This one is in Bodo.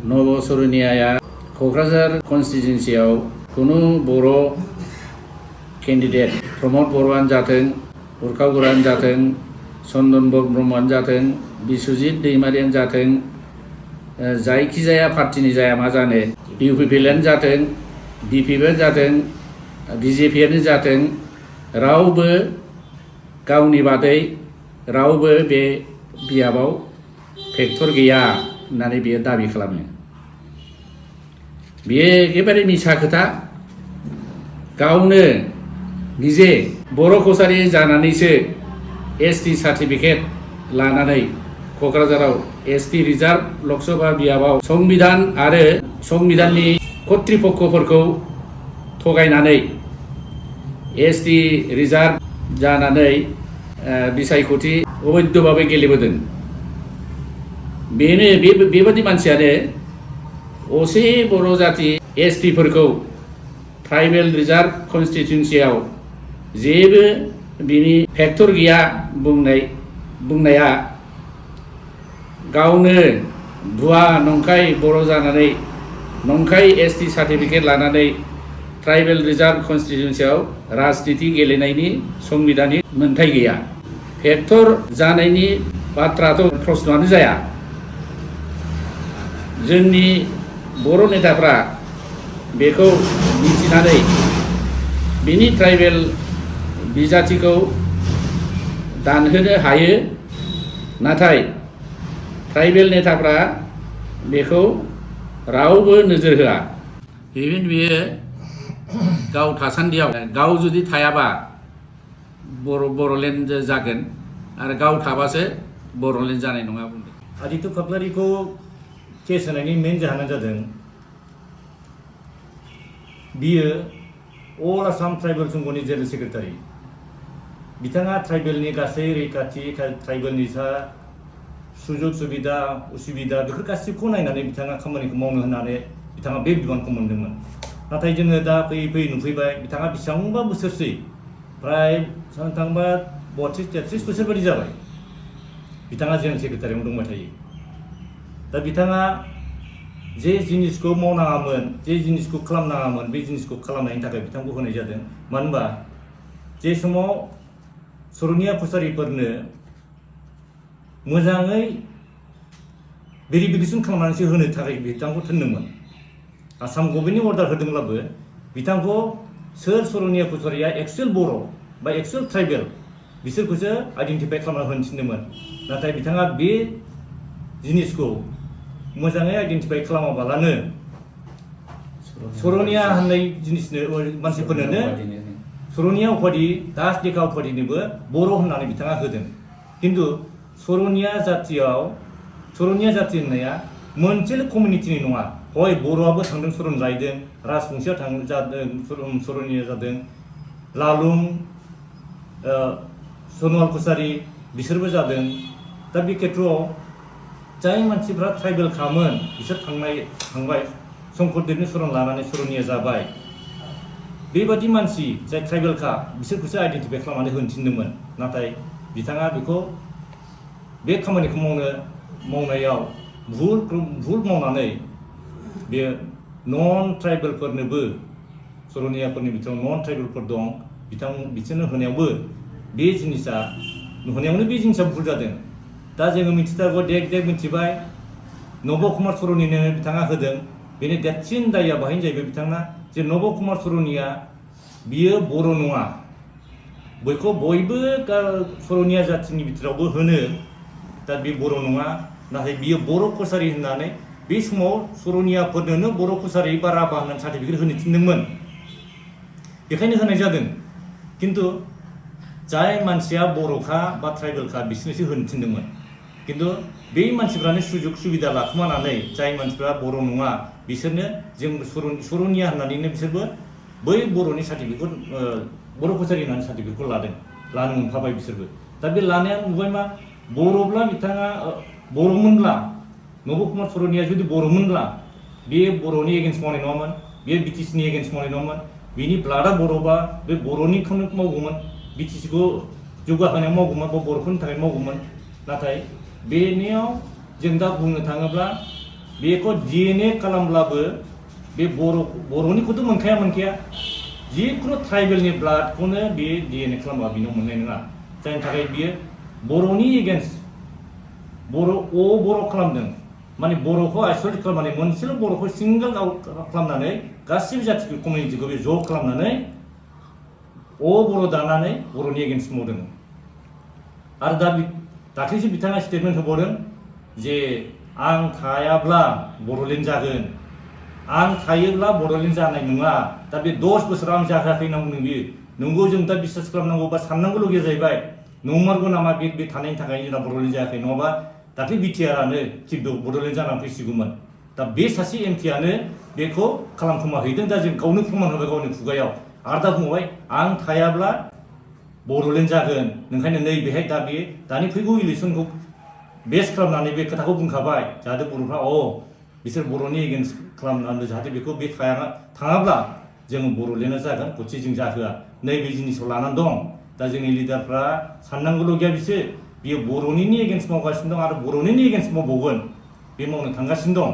नब सरनियाया क'क्राझार कन्स्टिटुएन्सियाव कुनु बर' केन्डिडेट प्रमद बर'आनो जाथों, उरखाव बर'आनो जाथों, चन्दन ब्रह्मआनो जाथों, बिस्वजित दैमारियानो जाथों, जायखिजाया पार्टिनि जाया मा जानो, इउपिपिएलआनो जाथों, बिपिएफआनो जाथों, बिजेपिआनो जाथों, रावबो गावनि बादै रावबो बे बियाबाव फेक्टर गैया होननानै बियो दाबि खालामो। बियो एखेबारे मिसा खोथा। गावनो निजे बर' कसारी जानानैसो एसटि सार्टिफिकेट लानानै क'क्राझाराव एसटि रिजार्भ लकसभा बियाबाव संबिधान आरो संबिधाननि कर्तृपक्षफोरखौ थगायनानै एसटि रिजार्भ जानानै बिसायख'थि अबैध भाबै गेलेबोदों। बेबादि मानसियानो असे बर' जाति एसटिफोरखौ ट्राइबेल रिजार्भ कन्स्टिटुएन्सियाव जेबो बिनि फेक्टर गैया बुंनाया गावनो भुवा नंखाय बर' जानानै नंखाय एसटि सार्टिफिकेट लानानै ट्राइबेल रिजार्भ कन्स्टिटुएन्सियाव राजनीति गेलेनायनि संबिधाननि मोन्थाय गैया। फेक्टर जानायनि बाथ्राथ' प्रश्नआनो जाया। जोंनि बर' नेताफ्रा बेखौ मिथिनानै बिनि ट्राइबेल बिजाथिखौ दानहोनो हायो, नाथाय ट्राइबेल नेताफ्रा बेखौ रावबो नोजोर होआ। इभेन बियो गाव थासान्दियाव गाव जुदि थायाबा बर'लेण्ड जागोन आरो गाव थाबासो बर'लेण्ड जानाय नङा बुंदों। आदित्य खाख्लारिखौ केस होनायनि मेन जाहोना जादों बियो अल आसाम ट्राइबेल संघनि जेनेरेल सेक्रेटारि। बिथाङा ट्राइबेलनि गासै रैखाथि, ट्राइबेलनि सुजुग सुबिदा उसुबिदा बेफोर गासिबखौ नायनानै बिथाङा खामानिखौ मावनो होननानै बिथाङा बे बिबानखौ मोनदोंमोन। नाथाय जोङो दा फैयै फैयै नुफैबाय बिथाङा बेसेबांबा बोसोरसै प्राय साननो थांबा 32-33 बोसोर बायदि जाबाय बिथाङा जेनेरेल सेक्रेटारियाव दंबाय थायो। दा बिथाङा जे जिनिसखौ मावनाङामोन, जे जिनिसखौ खालामनाङामोन, बे जिनिसखौ खालामनायनि थाखाय बिथांखौ होनाय जादों। मानो होनबा जे समाव सरनिया कसारिफोरनो मोजाङै भेरिफिकेसन खालामनानैसो होनो थाखाय बिथांखौ थिनदोंमोन। आसाम गभर्नमेन्टनि अर्डार होदोंब्लाबो बिथांखौ सोर सरनिया कसारिया एक्सुएल बर' बा एक्सुएल ट्राइबेल बिसोरखौसो आइडेन्टिफाइ खालामना होनो थिनदोंमोन। नाथाय बिथाङा बे जिनिसखौ मोजाङै आइडेन्टिफाइ खालामाबालानो सरनिया होननाय जिनिसनो मानसिफोरनोनो सरनिया उपाधि, दास देखा उपाधिनोबो बर' होननानै बिथाङा होदों। खिन्थु सरनिया जाति होननाया मोनसेल' कमिउनिटिनि नङा। हय बर'आबो थांदों, सरन रायदों, राजबंशिया जादों, सरनिया जादों, लालुं, सनवाल कसारि बिसोरबो जादों। दा बे खेत्रआव जाय मानसिफ्रा ट्राइबेल खामोन बिसोर थांबाय शंकरदेबनि सरन लानानै सरनिया जाबाय। बेबादि मानसि जाय ट्राइबेलखा बिसोरखौसो आइडेन्टिफाइ खालामनानै होनो थिनदोंमोन। नाथाय बिथाङा बेखौ बे खामानिखौ मावनायाव भुल मावनानै बेयो नन ट्राइबेलफोरनोबो, सरनियाफोरनि बिथोराव नन ट्राइबेलफोर दं, बिसोरनो होनायावबो बे जिनिसा भुल जादों। दा जोङो मिथिथारगौ, देख मिथिबाय नब कुमार सरनिनो बिथाङा होदों। बेनि देरसिन दायआ बाहायनो जाहैबाय बिथाङा जे नब कुमार सरनिया बियो बर' नङा। बयबो सरनिया जातिनि बिथोरावबो होनो, दा बे बर' नङा। नाथाय बियो बर' कसारि होननानै बे समाव सरनियाफोरनोनो बर' कसारि बा राभा होननानै सार्टिफिकेट होनो थिनदोंमोन। बेखायनो होनाय जादों। खिन्थु जाय मानसिया बर'खा बा ट्राइबेलखा बिसोरनोसो होनो थिनदोंमोन। खिन्थु बे मानसिफ्रानो सुजुग सुबिदा लाखुमानानै जाय मानसिफ्रा बर' नङा बिसोरनो जों सरनिया होननानैनो बिसोरबो बै बर'नि सार्टिफिकेट, बर' कसारि होननानै सार्टिफिकेटखौ लानो मोनफाबाय बिसोरबो। दा बे लानाया नुबाय मा, बर'ब्ला बिथाङा बर'मोनब्ला, नब कुमार सरनिया जुदि बर'मोनब्ला बे बर'नि एगेन्स्ट मावनाय नङामोन, बे बिटिसिनि एगेन्स्ट मावनाय नङामोन। बिनि ब्लाडआ बर'बा बे बर'निखौनो मावगौमोन, बिटिसिखौ जौगाहोनायाव मावगौमोन बा बर'फोरनि थाखाय मावगौमोन। नाथाय बेनियाव जों दा बुंनो थाङोब्ला बेखौ DNA खालामब्लाबो बे बर'निखौथ' मोनखाया जिखुनु ट्राइबेलनि ब्लाडखौनो बे DNA खालामबा बेनाव मोननाय नङा। जायनि थाखाय बियो बर'नि एगेन्स्ट बर' खालामदों, माने बर'खौ आइसोलेट खालामनानै मोनसेल' बर'खौ सिंगल आउट खालामनानै गासिबो जाथिखौ कमिउनिटिखौ बे ज' खालामनानै बर' दानानै बर'नि एगेन्स्ट मावदों। आरो दा दाख्लैसो बिथाङा स्टेटमेन्ट होबावदों जे आं थायाब्ला बड'लेण्ड जागोन, आं थायोब्ला बड'लेण्ड जानाय नङा। दा बे 10 बोसोराव आं जाहोआखै होनना बुंदों बियो। नंगौ, जों दा बिसास खालामनांगौ बा साननांगौल'गिया जाहैबाय नंमारगौ नामा बे थानायनि थाखाय जोंना बड'लेण्ड जायाखै, नङाबा दाख्लै बिटिआरआनो थिग बड'लेण्ड जानानै फैसिगौमोन। दा बे सासे एमपिआनो बेखौ खालामखोमाहैदों। दा जों गावनो फोरमान होबाय गावनि खुगायाव, आरो दा बुंबाय आं थायाब्ला बड'लेण्ड जागोन। ओंखायनो नै बेहाय दा बे दानि फैगौ इलेक्सनखौ बेस खालामनानै बे खोथाखौ बुंखाबाय, जाहाथे बर'फ्रा बिसोर बर'नि एगेन्स्ट खालामनानै जाहाथे बेखौ बे थाङाब्ला जोङो बड'लेण्डआ जागोन, गथि जों जाहोआ। नैबे जिनिसखौ लानानै दं। दा जोंनि लिडारफ्रा साननांगौल' गैया, बियो बर'निनो एगेन्स्ट मावगासिनो दं आरो बर'निनो एगेन्स्ट मावबावगोन, बे मावनो थांगासिनो दं।